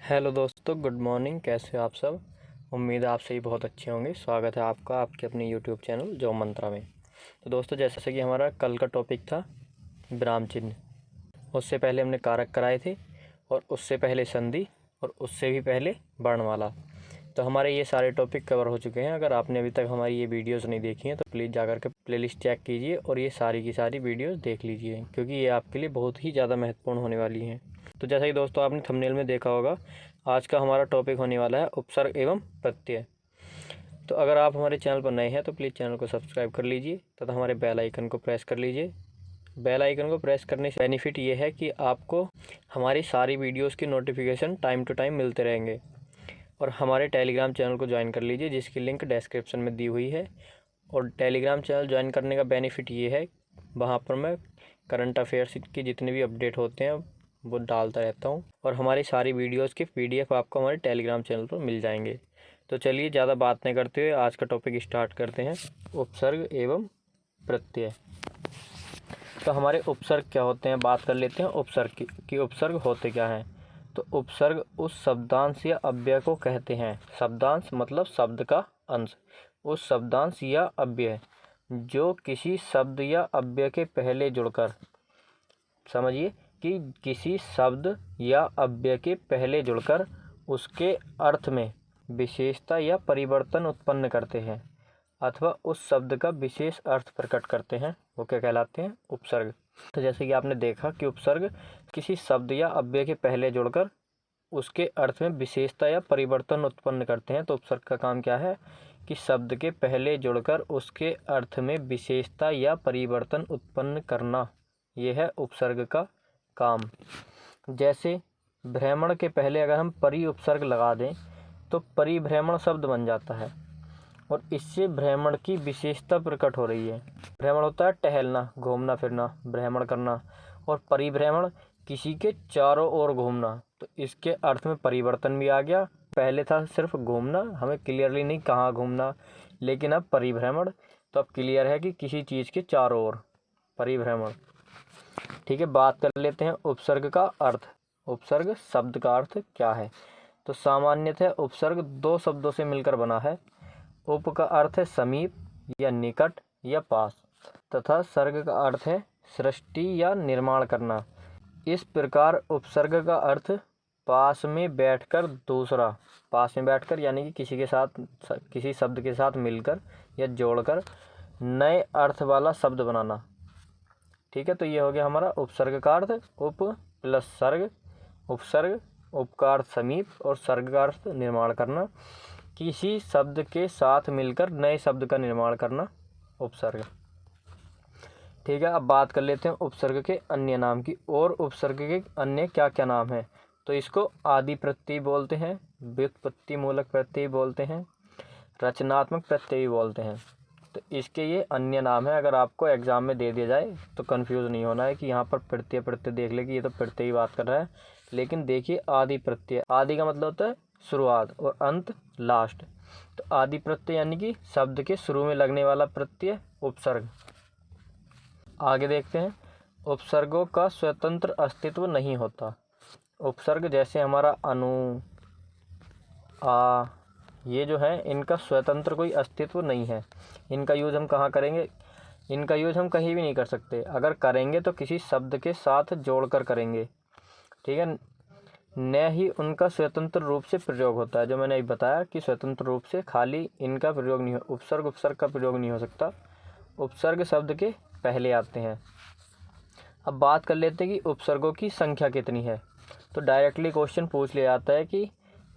Hello दोस्तों, good morning. कैसे हो आप सब? उम्मीद है आप सही बहुत अच्छे होंगे। स्वागत है आपका आपके अपने यूट्यूब चैनल जॉब मंत्रा में। तो दोस्तों, जैसे कि हमारा कल का टॉपिक था विराम चिन्ह, उससे पहले हमने कारक कराए थे और उससे पहले संधि और उससे भी पहले वर्णमाला। तो हमारे ये सारे टॉपिक कवर हो चुके हैं। अगर आपने अभी तक हमारी ये वीडियोस नहीं देखी हैं तो प्लीज़ जाकर के प्लेलिस्ट चेक कीजिए और ये सारी की सारी वीडियोस देख लीजिए, क्योंकि ये आपके लिए बहुत ही ज़्यादा महत्वपूर्ण होने वाली हैं। तो जैसा कि दोस्तों आपने थंबनेल में देखा होगा, आज का हमारा टॉपिक होने वाला है उपसर्ग एवं प्रत्यय। तो अगर आप हमारे चैनल पर नए हैं तो प्लीज़ चैनल को सब्सक्राइब कर लीजिए तथा हमारे बेल आइकन को प्रेस कर लीजिए। बेल आइकन को प्रेस करने से बेनिफिट ये है कि आपको हमारी सारी वीडियोस की नोटिफिकेशन टाइम टू टाइम मिलते रहेंगे। और हमारे टेलीग्राम चैनल को ज्वाइन कर लीजिए, जिसकी लिंक डिस्क्रिप्शन में दी हुई है। और टेलीग्राम चैनल ज्वाइन करने का बेनिफिट ये है, वहाँ पर मैं करंट अफेयर्स की जितने भी अपडेट होते हैं वो डालता रहता हूँ और हमारी सारी वीडियोस की पीडीएफ आपको हमारे टेलीग्राम चैनल पर मिल जाएंगे। तो चलिए ज़्यादा बात नहीं करते हुए आज का टॉपिक स्टार्ट करते हैं, उपसर्ग एवं प्रत्यय। तो हमारे उपसर्ग क्या होते हैं, बात कर लेते हैं उपसर्ग की कि उपसर्ग होते क्या हैं। तो उपसर्ग उस शब्दांश या अव्यय को कहते हैं। शब्दांश मतलब शब्द का अंश। उस शब्दांश या अव्यय जो किसी शब्द या अव्यय के पहले जुड़कर, समझिए कि किसी शब्द या अव्यय के पहले जुड़कर उसके अर्थ में विशेषता या परिवर्तन उत्पन्न करते हैं अथवा उस शब्द का विशेष अर्थ प्रकट करते हैं, वो क्या कहलाते हैं? उपसर्ग। तो जैसे कि आपने देखा कि उपसर्ग किसी शब्द या अव्यय के पहले जुड़कर उसके अर्थ में विशेषता या परिवर्तन उत्पन्न करते हैं। तो उपसर्ग का काम क्या है कि शब्द के पहले जुड़कर उसके अर्थ में विशेषता या परिवर्तन उत्पन्न करना, यह है उपसर्ग का काम। जैसे भ्रमण के पहले अगर हम परि उपसर्ग लगा दें तो परिभ्रमण शब्द बन जाता है और इससे भ्रमण की विशेषता प्रकट हो रही है। भ्रमण होता है टहलना, घूमना फिरना, भ्रमण करना, और परिभ्रमण किसी के चारों ओर घूमना। तो इसके अर्थ में परिवर्तन भी आ गया। पहले था सिर्फ घूमना, हमें क्लियरली नहीं कहाँ घूमना, लेकिन अब परिभ्रमण, तो अब क्लियर है कि किसी चीज़ के चारों ओर, परिभ्रमण। ठीक है, बात कर लेते हैं उपसर्ग का अर्थ। उपसर्ग शब्द का अर्थ क्या है? तो सामान्यतः उपसर्ग दो शब्दों से मिलकर बना है। उप का अर्थ है समीप या निकट या पास, तथा सर्ग का अर्थ है सृष्टि या निर्माण करना। इस प्रकार उपसर्ग का अर्थ पास में बैठकर दूसरा, पास में बैठकर यानी कि किसी के साथ, किसी शब्द के साथ मिलकर या जोड़कर नए अर्थ वाला शब्द बनाना। ठीक है, तो ये हो गया हमारा उपसर्ग का अर्थ। उप प्लस सर्ग, उपसर्ग, उप का अर्थ समीप और सर्ग का अर्थ निर्माण करना, किसी शब्द के साथ मिलकर नए शब्द का निर्माण करना, उपसर्ग। ठीक है, अब बात कर लेते हैं उपसर्ग के अन्य नाम की। और उपसर्ग के अन्य क्या क्या नाम हैं? तो इसको आदि प्रत्यय बोलते हैं, व्युत्पत्ति मूलक प्रत्यय बोलते हैं, रचनात्मक प्रत्यय बोलते हैं। तो इसके ये अन्य नाम है। अगर आपको एग्जाम में दे दिया जाए तो कंफ्यूज नहीं होना है कि यहाँ पर प्रत्यय प्रत्यय देख ले कि ये तो प्रत्यय की बात कर रहा है, लेकिन देखिए आदि प्रत्यय, आदि का मतलब होता है शुरुआत और अंत लास्ट। तो आदि प्रत्यय यानी कि शब्द के शुरू में लगने वाला प्रत्यय, उपसर्ग। आगे देखते हैं, उपसर्गों का स्वतंत्र अस्तित्व नहीं होता। उपसर्ग जैसे हमारा अनु, आ, ये जो है इनका स्वतंत्र कोई अस्तित्व नहीं है। इनका यूज हम कहाँ करेंगे? इनका यूज हम कहीं भी नहीं कर सकते। अगर करेंगे तो किसी शब्द के साथ जोड़कर करेंगे। ठीक है, न ही उनका स्वतंत्र रूप से प्रयोग होता है। जो मैंने अभी बताया कि स्वतंत्र रूप से खाली इनका प्रयोग नहीं हो, उपसर्ग का प्रयोग नहीं हो सकता। उपसर्ग शब्द के पहले आते हैं। अब बात कर लेते हैं कि उपसर्गों की संख्या कितनी है। तो डायरेक्टली क्वेश्चन पूछ लिया जाता है कि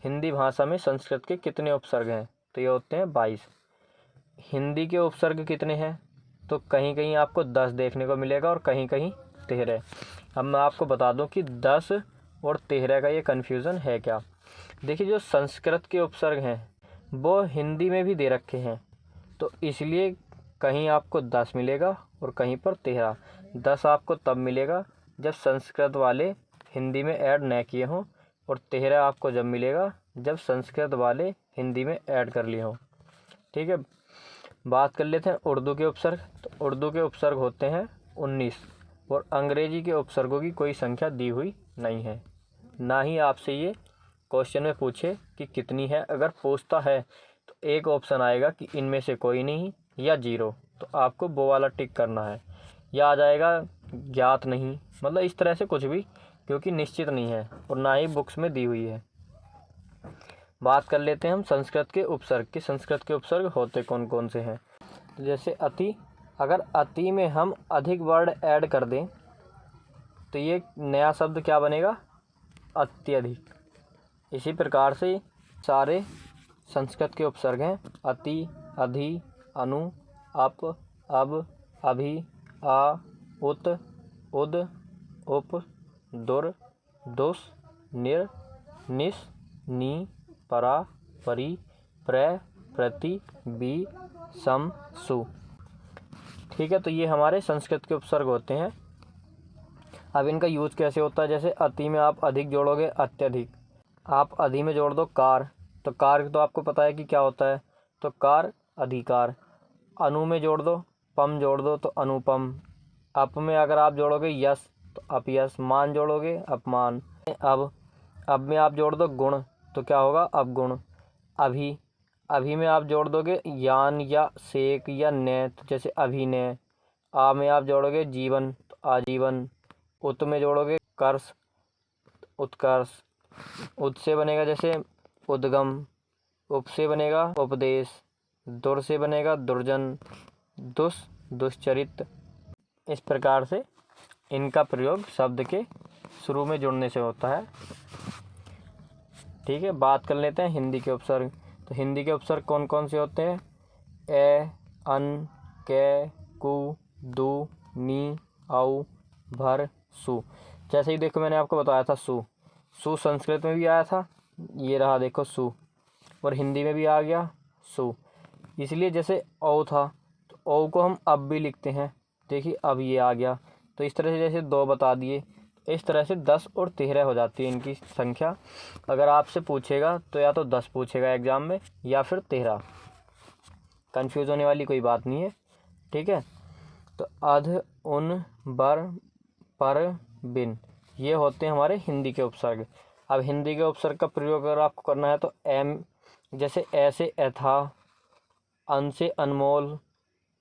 हिंदी भाषा में संस्कृत के कितने उपसर्ग हैं? तो ये होते हैं 22। हिंदी के उपसर्ग कितने हैं? तो कहीं कहीं आपको 10 देखने को मिलेगा और कहीं कहीं 13। अब मैं आपको बता दूं कि 10 और 13 का ये कन्फ्यूज़न है क्या। देखिए, जो संस्कृत के उपसर्ग हैं वो हिंदी में भी दे रखे हैं, तो इसलिए कहीं आपको 10 मिलेगा और कहीं पर 13। 10 आपको तब मिलेगा जब संस्कृत वाले हिंदी में ऐड न किए हों, और 13 आपको जब मिलेगा जब संस्कृत वाले हिंदी में ऐड कर लिए हों। ठीक है, बात कर लेते हैं उर्दू के उपसर्ग। तो उर्दू के उपसर्ग होते हैं 19 और अंग्रेजी के उपसर्गों की कोई संख्या दी हुई नहीं है। ना ही आपसे ये क्वेश्चन में पूछे कि कितनी है, अगर पूछता है तो एक ऑप्शन आएगा कि इनमें से कोई नहीं या 0, तो आपको वो वाला टिक करना है। या आ जाएगा ज्ञात नहीं, मतलब इस तरह से कुछ भी, क्योंकि निश्चित नहीं है और ना ही बुक्स में दी हुई है। बात कर लेते हैं हम संस्कृत के उपसर्ग की। संस्कृत के उपसर्ग होते कौन कौन से हैं। तो जैसे अति, अगर अति में हम अधिक वर्ड ऐड कर दें तो ये नया शब्द क्या बनेगा, अत्यधिक। इसी प्रकार से सारे संस्कृत के उपसर्ग हैं अति, अधि, अनु, अप, अब, अभि, आ, उत, उद, उप, दुर, दुस, निर, निस, नी, परा, परि, प्र, प्रति, बी, सम, सु। ठीक है, तो ये हमारे संस्कृत के उपसर्ग होते हैं। अब इनका यूज कैसे होता है, जैसे अति में आप अधिक जोड़ोगे अत्यधिक, आप अधि में जोड़ दो कार, तो कार तो आपको पता है कि क्या होता है, तो कार अधिकार। अनु में जोड़ दो, पम जोड़ दो तो अनुपम। अप में अगर आप जोड़ोगे यश तो अपयश। मान जोड़ोगे अपमान। अब में आप जोड़ दो गुण तो क्या होगा अवगुण। अभी में आप जोड़ दोगे यान या सेक या ने, तो जैसे अभिनय। आ में आप जोड़ोगे जीवन तो आजीवन। उत में जोड़ोगे कर्ष उत्कर्ष। उद से बनेगा जैसे उद्गम। उप से बनेगा उपदेश। दुर से बनेगा दुर्जन। दुस दुश्चरित। इस प्रकार से इनका प्रयोग शब्द के शुरू में जुड़ने से होता है। ठीक है, बात कर लेते हैं हिंदी के उपसर्ग। तो हिंदी के उपसर्ग कौन कौन से होते हैं, ए, अन, के, कु, दु, नी, औ, भर, सु। जैसे ही देखो मैंने आपको बताया था सु संस्कृत में भी आया था, ये रहा देखो सु, और हिंदी में भी आ गया सु। इसलिए जैसे औ था तो औ को हम अब भी लिखते हैं, देखिए अब ये आ गया। तो इस तरह से जैसे 2 बता दिए, इस तरह से 10 और 13 हो जाती है इनकी संख्या। अगर आपसे पूछेगा तो या तो 10 पूछेगा एग्जाम में या फिर 13, कंफ्यूज होने वाली कोई बात नहीं है। ठीक है, तो अध, उन, बर, पर, बिन, ये होते हैं हमारे हिंदी के उपसर्ग। अब हिंदी के उपसर्ग का प्रयोग अगर आपको करना है तो एम, जैसे ऐसे अथा, अन से अनमोल,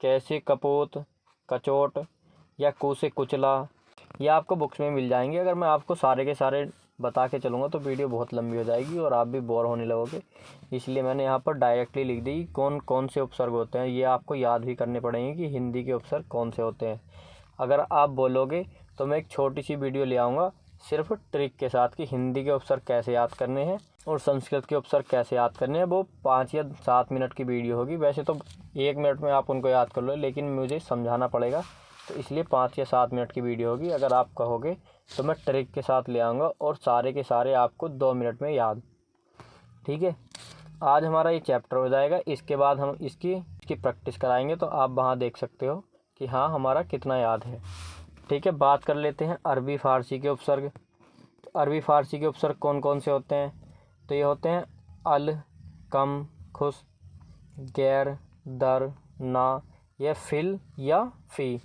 कैसे कपोत, कचोट, या कु से कुचला, ये आपको बुक्स में मिल जाएंगे। अगर मैं आपको सारे के सारे बता के चलूँगा तो वीडियो बहुत लंबी हो जाएगी और आप भी बोर होने लगोगे, इसलिए मैंने यहाँ पर डायरेक्टली लिख दी कौन कौन से उपसर्ग होते हैं। ये आपको याद भी करने पड़ेंगे कि हिंदी के उपसर्ग कौन से होते हैं। अगर आप बोलोगे तो मैं एक छोटी सी वीडियो ले आऊँगा सिर्फ ट्रिक के साथ कि हिंदी के उपसर्ग कैसे याद करने हैं और संस्कृत के उपसर्ग कैसे याद करने हैं। वो 5 या 7 मिनट की वीडियो होगी, वैसे तो 1 मिनट में आप उनको याद कर लो, लेकिन मुझे समझाना पड़ेगा तो इसलिए 5 या 7 मिनट की वीडियो होगी। अगर आप कहोगे तो मैं ट्रिक के साथ ले आऊँगा और सारे के सारे आपको 2 मिनट में याद। ठीक है, आज हमारा ये चैप्टर हो जाएगा, इसके बाद हम इसकी प्रैक्टिस कराएंगे, तो आप वहाँ देख सकते हो कि हाँ हमारा कितना याद है। ठीक है, बात कर लेते हैं अरबी फ़ारसी के उपसर्ग। तो अरबी फ़ारसी के उपसर्ग कौन कौन से होते हैं, तो ये होते हैं अल, कम, खुश, गैर, दर, ना, या फिल या फ़ी,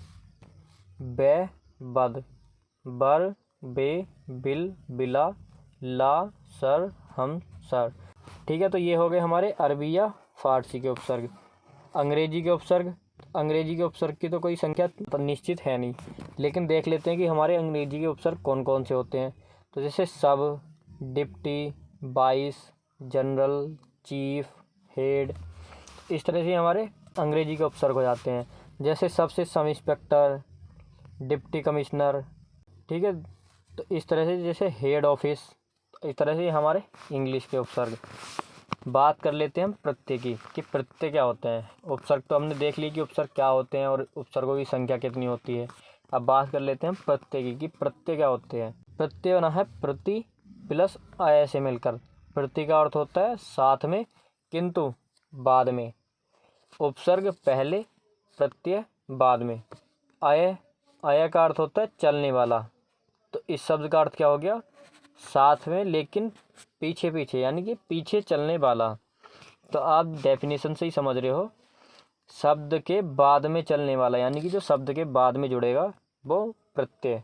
बे, बद, बर, बे, बिल, बिला, ला, सर, हम, सर। ठीक है, तो ये हो गए हमारे अरबी या फ़ारसी के उपसर्ग। अंग्रेजी के उपसर्ग, अंग्रेजी के उपसर्ग की तो कोई संख्या निश्चित है नहीं, लेकिन देख लेते हैं कि हमारे अंग्रेजी के उपसर्ग कौन कौन से होते हैं। तो जैसे सब, deputy, vice, general, chief, head, इस तरह से हमारे अंग्रेजी के उपसर्ग हो जाते हैं। जैसे सबसे सब इंस्पेक्टर, डिप्टी कमिश्नर। ठीक है, तो इस तरह से जैसे हेड ऑफिस, इस तरह से हमारे इंग्लिश के उपसर्ग। बात कर लेते हैं हम प्रत्यय की कि प्रत्यय क्या होते हैं। उपसर्ग तो हमने देख ली कि उपसर्ग क्या होते हैं और उपसर्गों की संख्या कितनी होती है। अब बात कर लेते हैं प्रत्यय की कि प्रत्यय क्या होते हैं। प्रत्यय बना है प्रति प्लस अय से मिलकर। प्रति का अर्थ होता है साथ में किंतु बाद में, उपसर्ग पहले, प्रत्यय बाद में। अय, अय का अर्थ होता है चलने वाला, तो इस शब्द का अर्थ क्या हो गया, साथ में लेकिन पीछे पीछे, यानी कि पीछे चलने वाला। तो आप डेफिनेशन से ही समझ रहे हो, शब्द के बाद में चलने वाला, यानी कि जो शब्द के बाद में जुड़ेगा वो प्रत्यय।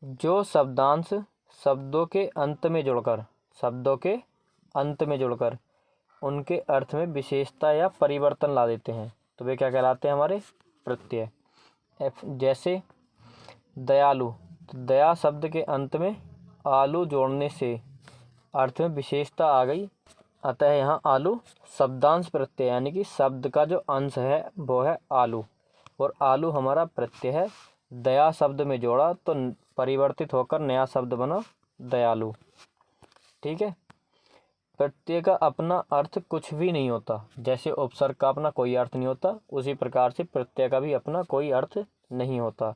जो शब्दांश शब्दों के अंत में जुड़कर उनके अर्थ में विशेषता या परिवर्तन ला देते हैं तो वे क्या कहलाते हैं? हमारे प्रत्यय। जैसे दयालु, तो दया शब्द के अंत में आलू जोड़ने से अर्थ में विशेषता आ गई, अतः यहाँ आलू शब्दांश प्रत्यय यानी कि शब्द का जो अंश है वो है आलू, और आलू हमारा प्रत्यय है। दया शब्द में जोड़ा तो परिवर्तित होकर नया शब्द बना दयालु। ठीक है। प्रत्यय का अपना अर्थ कुछ भी नहीं होता, जैसे उपसर्ग का अपना कोई अर्थ नहीं होता, उसी प्रकार से प्रत्यय का भी अपना कोई अर्थ नहीं होता,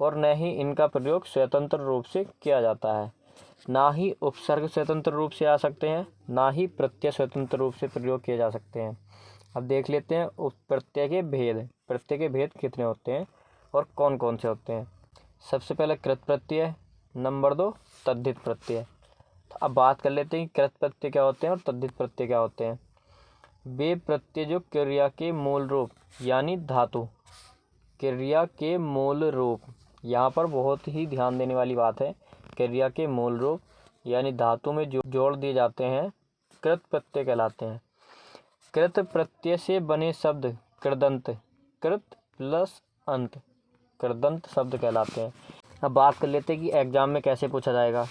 और न ही इनका प्रयोग स्वतंत्र रूप से किया जाता है। ना ही उपसर्ग स्वतंत्र रूप से आ सकते हैं, ना ही प्रत्यय स्वतंत्र रूप से प्रयोग किए जा सकते हैं। अब देख लेते हैं प्रत्यय के भेद। प्रत्यय के भेद कितने होते हैं और कौन कौन से होते हैं। सबसे पहले कृत प्रत्यय, नंबर 2 तद्धित प्रत्यय। तो अब बात कर लेते हैं कृत प्रत्यय क्या होते हैं और तद्धित प्रत्यय क्या होते हैं। वे प्रत्यय जो क्रिया के मूल रूप यानी धातु, क्रिया के मूल रूप, यहाँ पर बहुत ही ध्यान देने वाली बात है, क्रिया के मूल रूप यानी धातु में जो जोड़ दिए जाते हैं कृत प्रत्यय कहलाते हैं। कृत प्रत्यय से बने शब्द कृदंत, कृत प्लस अंत, कृदंत शब्द कहलाते हैं। अब बात कर लेते हैं कि एग्जाम में कैसे पूछा जाएगा।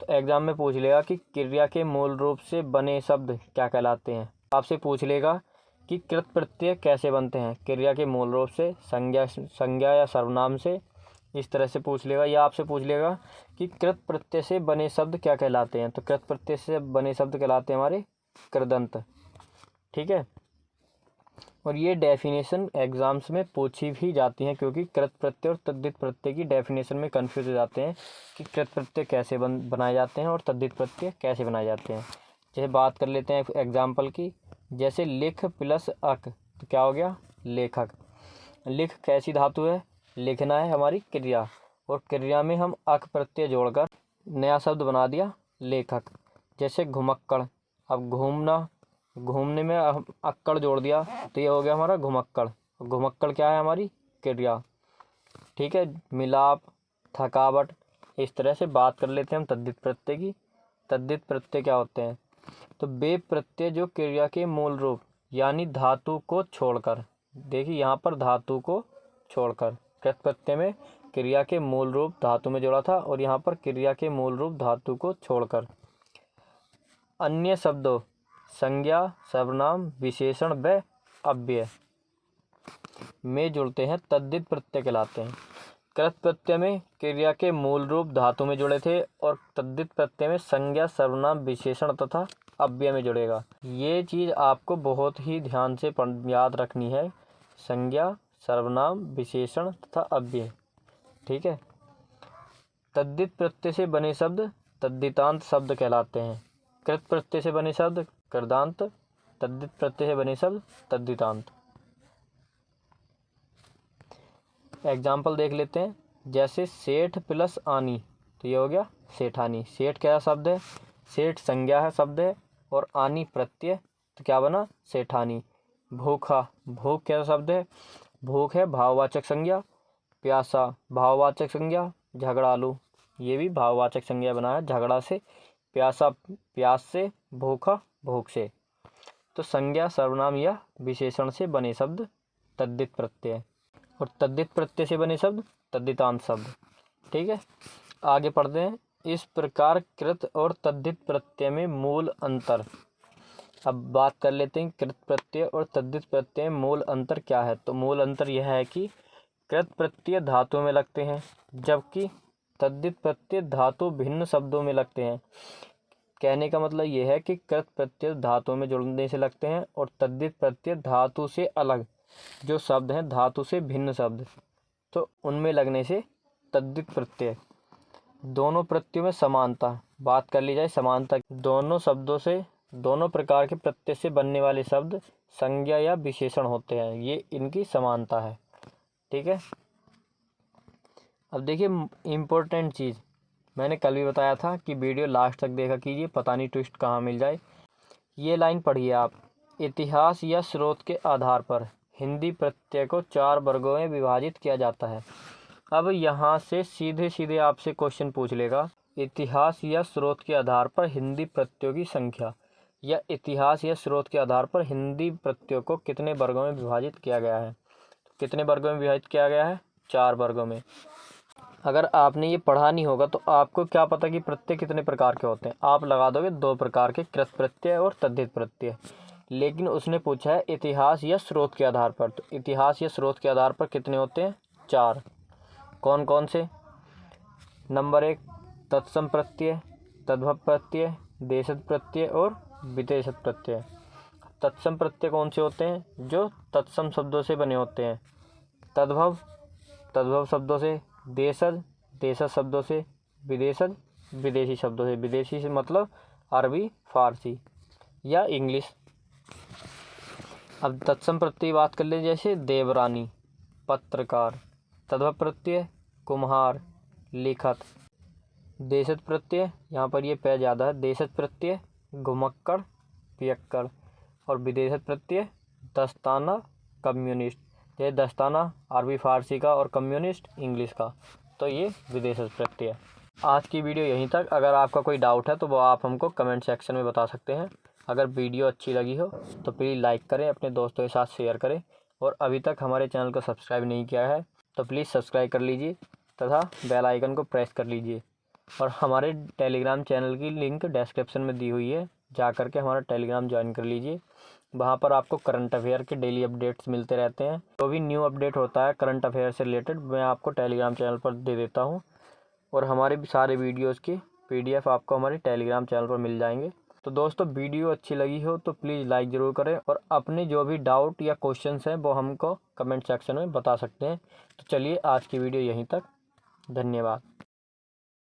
तो एग्जाम में पूछ लेगा कि क्रिया के मूल रूप से बने शब्द क्या कहलाते हैं। आपसे पूछ लेगा कि कृत प्रत्यय कैसे बनते हैं, क्रिया के मूल रूप से, संज्ञा या सर्वनाम से, इस तरह से पूछ लेगा। या आपसे पूछ लेगा कि कृत प्रत्यय से बने शब्द क्या कहलाते हैं। तो कृत प्रत्यय से बने शब्द कहलाते हैं हमारे कृदंत। ठीक है। और ये डेफिनेशन एग्जाम्स में पूछी भी जाती हैं, क्योंकि कृत प्रत्यय और तद्धित प्रत्यय की डेफिनेशन में कंफ्यूज हो जाते हैं कि कृत प्रत्यय कैसे बनाए जाते हैं और तद्धित प्रत्यय कैसे बनाए जाते हैं। जैसे बात कर लेते हैं एग्जाम्पल की, जैसे लिख प्लस अक, तो क्या हो गया? लेखक। लिख कैसी धातु है? लिखना है हमारी क्रिया, और क्रिया में हम अक प्रत्यय जोड़कर नया शब्द बना दिया लेखक। जैसे घुमक्कड़, अब घूमना, घूमने में हम अक्कड़ जोड़ दिया तो ये हो गया हमारा घुमक्कड़। घुमक्कड़ क्या है? हमारी क्रिया। ठीक है। मिलाप, थकावट, इस तरह से बात कर लेते हैं हम तद्धित प्रत्यय की। तद्धित प्रत्यय क्या होते हैं? तो वे प्रत्यय जो क्रिया के मूल रूप यानी धातु को छोड़कर, देखिए यहाँ पर धातु को छोड़कर, कृत प्रत्यय में क्रिया के मूल रूप धातु में जोड़ा था, और यहाँ पर क्रिया के मूल रूप धातु को छोड़कर अन्य शब्दों, संज्ञा, सर्वनाम, विशेषण व अव्यय में जुड़ते हैं तद्धित प्रत्यय कहलाते हैं। कृत प्रत्यय में क्रिया के मूल रूप धातु में जुड़े थे, और तद्धित प्रत्यय में संज्ञा, सर्वनाम, विशेषण तथा अव्यय में जुड़ेगा। ये चीज़ आपको बहुत ही ध्यान से याद रखनी है, संज्ञा, सर्वनाम, विशेषण तथा अव्यय। ठीक है। तद्धित प्रत्यय से बने शब्द तद्धितांत शब्द कहलाते हैं। कृत प्रत्यय से बने शब्द कृदांत, तद्धित प्रत्यय से बने शब्द तद्धितांत। एग्जाम्पल देख लेते हैं। जैसे सेठ प्लस आनी, तो ये हो गया सेठानी। सेठ क्या शब्द है? सेठ संज्ञा है, शब्द है, और आनी प्रत्यय, तो क्या बना? सेठानी। भूखा, भूख क्या शब्द है? भूख है भाववाचक संज्ञा। प्यासा भाववाचक संज्ञा। झगड़ालू, ये भी भाववाचक संज्ञा बना है, झगड़ा से, प्यासा प्यास से, भूखा भूख से। तो संज्ञा, सर्वनाम या विशेषण से बने शब्द तद्धित प्रत्यय, और तद्धित प्रत्यय से बने शब्द तद्धितांत शब्द। ठीक है। आगे पढ़ते हैं। इस प्रकार कृत और तद्धित प्रत्यय में मूल अंतर। अब बात कर लेते हैं कृत प्रत्यय और तद्धित प्रत्यय में मूल अंतर क्या है। तो मूल अंतर यह है कि कृत प्रत्यय धातु में लगते हैं, जबकि तद्धित प्रत्यय धातु भिन्न शब्दों में लगते हैं। कहने का मतलब यह है कि कृत प्रत्यय धातु में जुड़ने से लगते हैं, और तद्धित प्रत्यय धातु से अलग जो शब्द हैं, धातु से भिन्न शब्द, तो उनमें लगने से तद्धित प्रत्यय। दोनों प्रत्ययों में समानता, बात कर ली जाए समानता, दोनों शब्दों से, दोनों प्रकार के प्रत्यय से बनने वाले शब्द संज्ञा या विशेषण होते हैं, ये इनकी समानता है। ठीक है। अब देखिए इम्पोर्टेंट चीज़, मैंने कल भी बताया था कि वीडियो लास्ट तक देखा कीजिए, पता नहीं ट्विस्ट कहाँ मिल जाए। ये लाइन पढ़िए आप। इतिहास या स्रोत के आधार पर हिंदी प्रत्यय को 4 वर्गों में विभाजित किया जाता है। अब यहाँ से सीधे सीधे आपसे क्वेश्चन पूछ लेगा, इतिहास या स्रोत के आधार पर हिंदी प्रत्ययों की संख्या, या इतिहास या स्रोत के आधार पर हिंदी प्रत्ययों को कितने वर्गों में विभाजित किया गया है। कितने वर्गों में विभाजित किया गया है? 4 वर्गों में। अगर आपने ये पढ़ा नहीं होगा तो आपको क्या पता कि प्रत्यय कितने प्रकार के होते हैं। आप लगा दोगे 2 प्रकार के, कृत प्रत्यय और तद्धित प्रत्यय। लेकिन उसने पूछा है इतिहास या स्रोत के आधार पर, तो इतिहास या स्रोत के आधार पर कितने होते हैं? 4। कौन कौन से? नंबर 1 तत्सम प्रत्यय, तद्भव प्रत्यय, देशज प्रत्यय और विदेशज प्रत्यय। तत्सम प्रत्यय कौन से होते हैं? जो तत्सम शब्दों से बने होते हैं। तद्भव, तद्भव शब्दों से। देशज, देशज शब्दों से। विदेशज, विदेशी शब्दों से। विदेशी से मतलब अरबी, फारसी या इंग्लिश। अब तत्सम प्रत्यय की बात कर ले, जैसे देवरानी, पत्रकार। तद्भव प्रत्यय कुम्हार, लेखक। देशज प्रत्यय, यहाँ पर ये पै ज़्यादा है, देशज प्रत्यय घुमक्कड़, पियक्कड़। और विदेशज प्रत्यय दस्ताना, कम्युनिस्ट। ये दस्ताना अरबी फारसी का और कम्युनिस्ट इंग्लिश का, तो ये विदेशज प्रत्यय। आज की वीडियो यहीं तक। अगर आपका कोई डाउट है तो वो आप हमको कमेंट सेक्शन में बता सकते हैं। अगर वीडियो अच्छी लगी हो तो प्लीज़ लाइक करें, अपने दोस्तों के साथ शेयर करें, और अभी तक हमारे चैनल को सब्सक्राइब नहीं किया है तो प्लीज़ सब्सक्राइब कर लीजिए तथा बेल आइकन को प्रेस कर लीजिए। और हमारे टेलीग्राम चैनल की लिंक डिस्क्रिप्शन में दी हुई है, जा करके हमारा टेलीग्राम ज्वाइन कर लीजिए। वहाँ पर आपको करंट अफेयर के डेली अपडेट्स मिलते रहते हैं। जो भी न्यू अपडेट होता है करंट अफेयर से रिलेटेड, मैं आपको टेलीग्राम चैनल पर दे देता हूँ। और हमारे भी सारे वीडियोज़ की PDF आपको हमारे टेलीग्राम चैनल पर मिल जाएंगे। तो दोस्तों, वीडियो अच्छी लगी हो तो प्लीज़ लाइक ज़रूर करें, और अपने जो भी डाउट या क्वेश्चंस हैं वो हमको कमेंट सेक्शन में बता सकते हैं। तो चलिए आज की वीडियो यहीं तक। धन्यवाद।